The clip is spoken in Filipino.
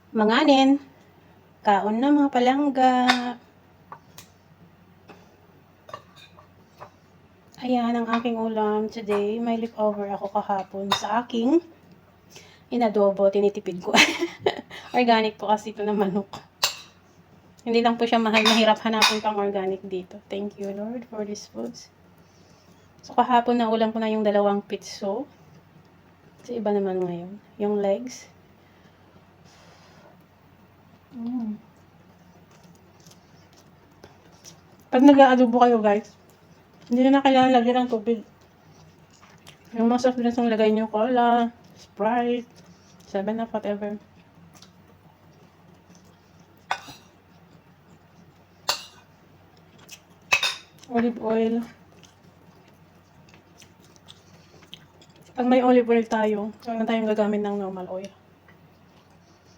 Manganin. Kaon na mga palangga. Ayan ang aking ulam today. May leftover ako kahapon sa aking inadobo. Tinitipid ko. Organic po kasi ito na manok. Hindi lang po siya mahal. Mahirap hanapin pang organic dito. Thank you, Lord, for these foods. So, kahapon na ulam ko na yung 2 pitso. So, iba naman ngayon. Yung legs. Pag nag-aadobo kayo, guys, hindi na kailangan lagyan ng tubig. Yung mga soft drinks yung lagay nyo, cola, Sprite, 7-Up, whatever. Olive oil. Pag may olive oil tayo, huwag na tayong gagamit ng normal oil.